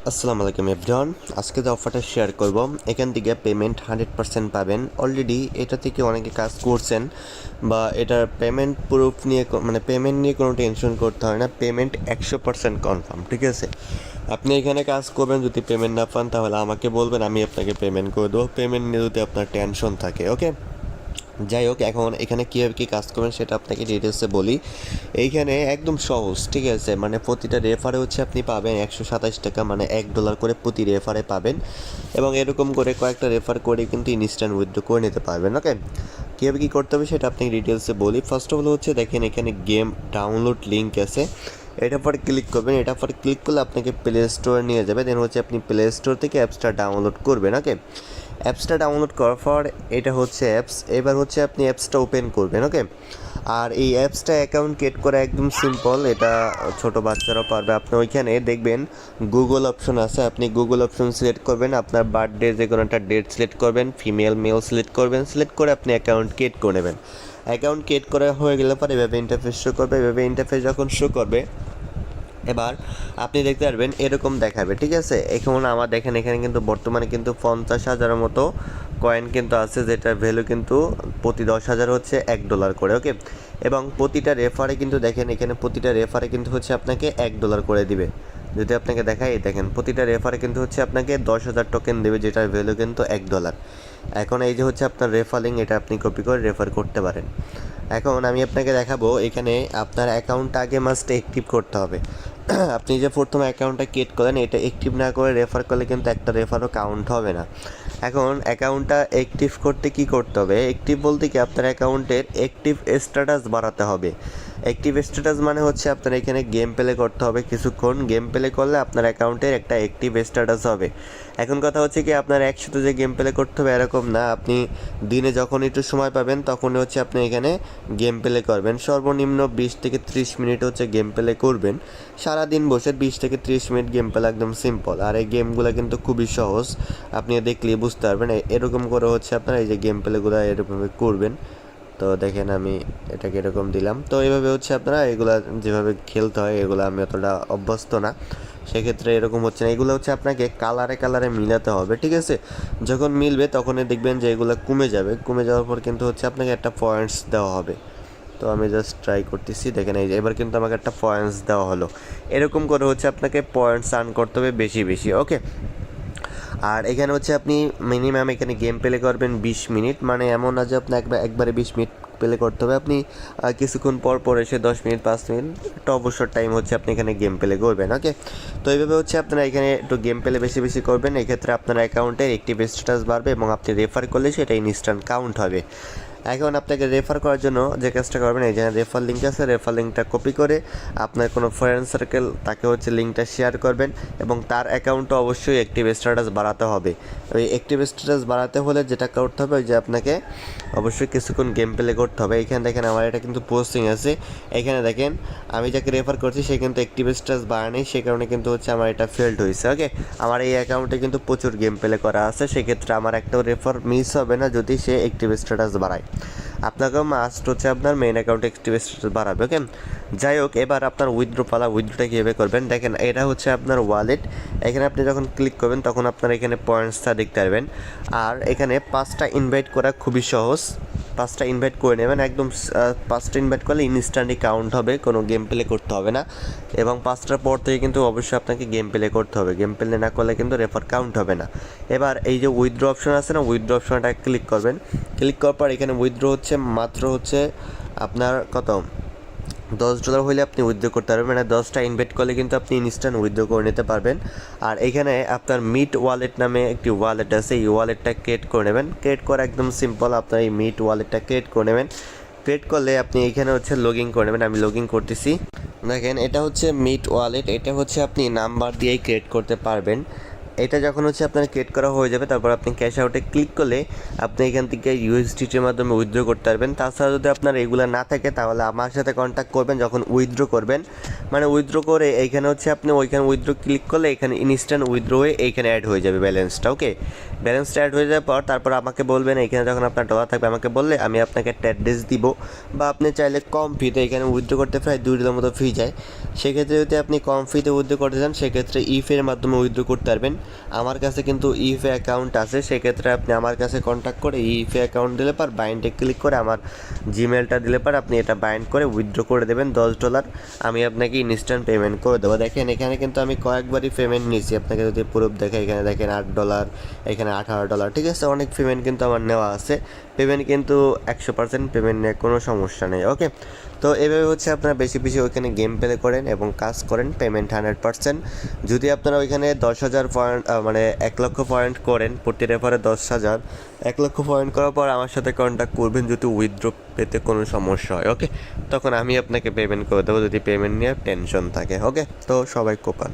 আসসালামু আলাইকুম এভরিওয়ান। আজকে যে অফারটা শেয়ার করব, এখান থেকে পেমেন্ট 100% পাবেন। অলরেডি এটা থেকে অনেকে কাজ করছেন বা এটার পেমেন্ট প্রুফ নিয়ে পেমেন্ট নিয়ে কোনো টেনশন করতে হয় না। পেমেন্ট 100% কনফার্ম, ঠিক আছে? আপনি এখানে কাজ করবেন, যদি পেমেন্ট না পান তাহলে আমাকে বলবেন, আমি আপনাকে পেমেন্ট করে দেবো। পেমেন্ট নিয়ে যদি আপনার টেনশন থাকে, ওকে? যাই হোক, এখন এখানে কীভাবে কী কাজ করবেন সেটা আপনাকে ডিটেলসে বলি। এইখানে একদম সহজ, ঠিক আছে? প্রতিটা রেফারে হচ্ছে আপনি পাবেন 127 টাকা, $1 করে প্রতি রেফারে পাবেন। এবং এরকম করে কয়েকটা রেফার করে কিন্তু ইনস্ট্যান্ট উইথড্র করে নিতে পারবেন, ওকে? কীভাবে কী করতে হবে সেটা আপনাকে ডিটেলসে বলি। ফার্স্ট অফ অল হচ্ছে দেখেন, এখানে গেম ডাউনলোড লিঙ্ক আছে, এটার পরে ক্লিক করবেন। এটার পরে ক্লিক করলে আপনাকে প্লে স্টোরে নিয়ে যাবে। দেন হচ্ছে আপনি প্লে স্টোর থেকে অ্যাপসটা ডাউনলোড করবেন, ওকে? অ্যাপসটা ডাউনলোড করার পর এটা হচ্ছে অ্যাপস। এবার হচ্ছে আপনি অ্যাপসটা ওপেন করবেন, ওকে? আর এই অ্যাপসটা অ্যাকাউন্ট ক্রিয়েট করা একদম সিম্পল, এটা ছোট বাচ্চারাও পারবে। আপনি ওইখানে দেখবেন গুগল অপশন আছে, আপনি গুগল অপশন সিলেক্ট করবেন, আপনার বার্থডে যে কোনো একটা ডেট সিলেক্ট করবেন, ফিমেল মেল সিলেক্ট করবেন, সিলেক্ট করে আপনি অ্যাকাউন্ট ক্রিয়েট করে নেবেন। অ্যাকাউন্ট ক্রিয়েট করা হয়ে গেলে পরে এভাবে ইন্টারফেস শো করবে। এভাবে ইন্টারফেস যখন শো করবে, এবার আপনি দেখতে পারবেন এরকম দেখাবে, ঠিক আছে? এখন আমার দেখেন এখানে কিন্তু বর্তমানে কিন্তু 50,000-এর মতো কয়েন কিন্তু আছে, যেটার ভ্যালু কিন্তু প্রতি 10,000 হচ্ছে $1 করে, ওকে? এবং প্রতিটা রেফারে কিন্তু দেখেন, এখানে প্রতিটা রেফারে কিন্তু হচ্ছে আপনাকে $1 করে দিবে। যদি আপনাকে দেখাই, দেখেন প্রতিটা রেফারে কিন্তু হচ্ছে আপনাকে 10,000 টোকেন দেবে, যেটার ভ্যালু কিন্তু $1। এখন এই যে হচ্ছে আপনার রেফার লিঙ্ক, এটা আপনি কপি করে রেফার করতে পারেন। এখন আমি আপনাকে দেখাবো, এখানে আপনার অ্যাকাউন্টটা আগে মাস্ট অ্যাক্টিভ করতে হবে। আপনি যে প্রথমে অ্যাকাউন্টটা ক্রিয়েট করেন, এটা অ্যাক্টিভ না করে রেফার করলে কিন্তু একটা রেফারও কাউন্ট হবে না। এখন অ্যাকাউন্টটা অ্যাক্টিভ করতে কি করতে হবে? অ্যাক্টিভ বলতে কি, আপনার অ্যাকাউন্টের অ্যাক্টিভ স্ট্যাটাস বাড়াতে হবে। অ্যাক্টিভ স্ট্যাটাস মানে হচ্ছে আপনার এখানে গেম প্লে করতে হবে কিছুক্ষণ। গেম প্লে করলে আপনার অ্যাকাউন্টের একটা অ্যাক্টিভ স্ট্যাটাস হবে। এখন কথা হচ্ছে কি, আপনার একসাথে যে গেম প্লে করতে হবে এরকম না। আপনি দিনে যখন একটু সময় পাবেন তখনই হচ্ছে আপনি এখানে গেম প্লে করবেন। সর্বনিম্ন 20 থেকে 30 মিনিট হচ্ছে গেম প্লে করবেন। সারাদিন বসে 20 থেকে 30 মিনিট গেম প্লে, একদম সিম্পল। আর এই গেমগুলো কিন্তু খুবই সহজ, আপনি দেখলেই বুঝতে পারবেন। এরকম করে হচ্ছে আপনারা এই যে গেম প্লেগুলো এরকমভাবে করবেন। তো দেখেন আমি এটাকে এরকম দিলাম। তো এইভাবে হচ্ছে আপনারা এগুলা যেভাবে খেলতে হয়, এগুলো আমি অতটা অভ্যস্ত না, সেক্ষেত্রে এরকম হচ্ছে না। এগুলো হচ্ছে আপনাকে কালারে কালারে মিলাতে হবে, ঠিক আছে? যখন মিলবে তখনই দেখবেন যে এগুলো কমে যাবে। কমে যাওয়ার পর কিন্তু হচ্ছে আপনাকে একটা পয়েন্টস দেওয়া হবে। তো আমি জাস্ট ট্রাই করতেছি, দেখেন এই যে এবার কিন্তু আমাকে একটা পয়েন্টস দেওয়া হলো। এরকম করে হচ্ছে আপনাকে পয়েন্টস আর্ন করতে হবে বেশি বেশি, ওকে? আর এখানে হচ্ছে আপনি মিনিমাম এখানে গেম প্লে করবেন 20 মিনিট, এমন না যে আপনি একবারে 20 মিনিট প্লে করতে হবে। আপনি কিছুক্ষণ পর পর এসে 10 মিনিট 5 মিনিট একটা অবসর টাইম হচ্ছে আপনি এখানে গেম প্লে করবেন, ওকে? তো এইভাবে হচ্ছে আপনারা এখানে একটু গেম প্লে বেশি বেশি করবেন। এক্ষেত্রে আপনার অ্যাকাউন্টের অ্যাক্টিভ স্ট্যাটাস বাড়বে এবং আপনি রেফার করলে সেটা ইনস্ট্যান্ট কাউন্ট হবে। এখন আপনাকে রেফার করার জন্য যে কাজটা করবেন, এই যে রেফার লিঙ্ক আছে, রেফার লিঙ্কটা কপি করে আপনার কোনো ফ্রেন্ড সার্কেল তাকে হচ্ছে লিঙ্কটা শেয়ার করবেন এবং তার অ্যাকাউন্টও অবশ্যই অ্যাক্টিভ স্ট্যাটাস বাড়াতে হবে। ওই অ্যাক্টিভ স্ট্যাটাস বাড়াতে হলে যেটা করতে হবে, ওই যে আপনাকে অবশ্যই কিছুক্ষণ গেম প্লে করতে হবে। এখানে দেখেন আমার এটা কিন্তু পোস্টিং আছে, এখানে দেখেন আমি যাকে রেফার করছি সে কিন্তু অ্যাক্টিভ স্ট্যাটাস বাড়ায়নি, সে কারণে কিন্তু হচ্ছে আমার এটা ফেল্ড হয়েছে, ওকে? আমার এই অ্যাকাউন্টে কিন্তু প্রচুর গেম প্লে করা আছে, সেক্ষেত্রে আমার একটাও রেফার মিস হবে না যদি সে অ্যাক্টিভ স্ট্যাটাস বাড়ায়। আপনাকেও মাস্ট হচ্ছে আপনার মেইন অ্যাকাউন্টে অ্যাক্টিভ স্ট্যাটাস বাড়াবে, ওকে? যাই হোক, এবার আপনার উইথড্র পালা। উইথড্রোটা কীভাবে করবেন দেখেন, এটা হচ্ছে আপনার ওয়ালেট। এখানে আপনি যখন ক্লিক করবেন তখন আপনার এখানে পয়েন্টসটা দেখতে পারবেন। আর এখানে 5টা ইনভাইট করা খুবই সহজ, 5টা ইনভাইট করে নেবেন একদম। 5টা ইনভাইট করলে ইনস্ট্যান্টলি কাউন্ট হবে, কোনো গেম প্লে করতে হবে না। এবং 5টার পর থেকে কিন্তু অবশ্যই আপনাকে গেম প্লে করতে হবে, গেম প্লে না করলে কিন্তু রেফার কাউন্ট হবে না। এবার এই যে উইথড্র অপশন আছে না, উইথড্র অপশনটা ক্লিক করবেন। ক্লিক করার পর এখানে উইথড্র হচ্ছে মাত্র হচ্ছে আপনার কত, $10 হলে আপনি উইথড্র করতে পারবেন। 10টা ইনভাইট করলে কিন্তু আপনি ইনস্ট্যান্ট উইথড্র করে নিতে পারবেন। আর এখানে আপনার মিট ওয়ালেট নামে একটি ওয়ালেট আছে, এই ওয়ালেটটা ক্রিয়েট করে নেবেন। ক্রিয়েট করা একদম সিম্পল, আপনার এই মিট ওয়ালেটটা ক্রিয়েট করে নেবেন। ক্রিয়েট করলে আপনি এখানে হচ্ছে লগ ইন করে নেবেন। আমি লগ ইন করতেছি। দেখেন এটা হচ্ছে মিট ওয়ালেট, এটা হচ্ছে আপনি নাম্বার দিয়েই ক্রিয়েট করতে পারবেন। এটা যখন হচ্ছে আপনার ক্রিয়েট করা হয়ে যাবে, তারপর আপনি ক্যাশ আউটে ক্লিক করলে আপনি এখান থেকে ইউএসডিটির মাধ্যমে উইথড্র করতে পারবেন। তাছাড়া যদি আপনার এগুলো না থাকে তাহলে আমার সাথে কন্ট্যাক্ট করবেন যখন উইথড্র করবেন, মানে উইথড্র করে এইখানে হচ্ছে আপনি ওইখানে উইথড্র ক্লিক করলে এখানে ইনস্ট্যান্ট উইথড্র হয়ে এইখানে অ্যাড হয়ে যাবে ব্যালেন্সটা। ওকে, ব্যালেন্সটা অ্যাড হয়ে যাওয়ার পর তারপর আমাকে বলবেন, এইখানে যখন আপনার ডলার থাকবে আমাকে বললে আমি আপনাকে একটা অ্যাড্রেস দিব, বা আপনি চাইলে কম ফিতে এখানে উইথড্র করতে প্রায় 2 দিনের মতো ফি যায়। সেক্ষেত্রে যদি আপনি কম ফিতে উইথড্র করতে চান সেক্ষেত্রে ইফের মাধ্যমে উইথড্র করতে পারবেন। আমার কাছে কিন্তু ইফে অ্যাকাউন্ট আছে, সেক্ষেত্রে আপনি আমার কাছে কন্ট্যাক্ট করে ইফে অ্যাকাউন্ট দিলে পার বাইন্ডে ক্লিক করে আমার জিমেলটা দিলে পার আপনি এটা বাইন্ড করে উইথড্র করে দেবেন $10, আমি আপনাকে ইনস্ট্যান্ট পেমেন্ট করে দেবো। দেখেন এখানে কিন্তু আমি কয়েকবারই পেমেন্ট নিয়েছি, আপনাকে যদি প্রুফ দেখে এখানে দেখেন $8, এখানে $18, ঠিক আছে, অনেক পেমেন্ট কিন্তু আমার নেওয়া আছে। পেমেন্ট কিন্তু 100% পেমেন্ট নিয়ে কোনো সমস্যা নেই। ওকে, তো এভাবে হচ্ছে আপনারা বেশি বেশি ওইখানে গেম প্লে করেন এবং কাজ করেন, পেমেন্ট 100%। যদি আপনারা ওইখানে 10,000 পয়েন্ট মানে 1 লক্ষ পয়েন্ট করেন, প্রতি রেফারে 10,000, 1 লক্ষ পয়েন্ট করার পর আমার সাথে কন্ট্যাক্ট করবেন যদি উইথড্র পেতে কোনো সমস্যা হয়। ওকে, তখন আমি আপনাকে পেমেন্ট করে দেবো যদি পেমেন্ট নিয়ে টেনশন থাকে। ওকে, তো সবাই কোপান।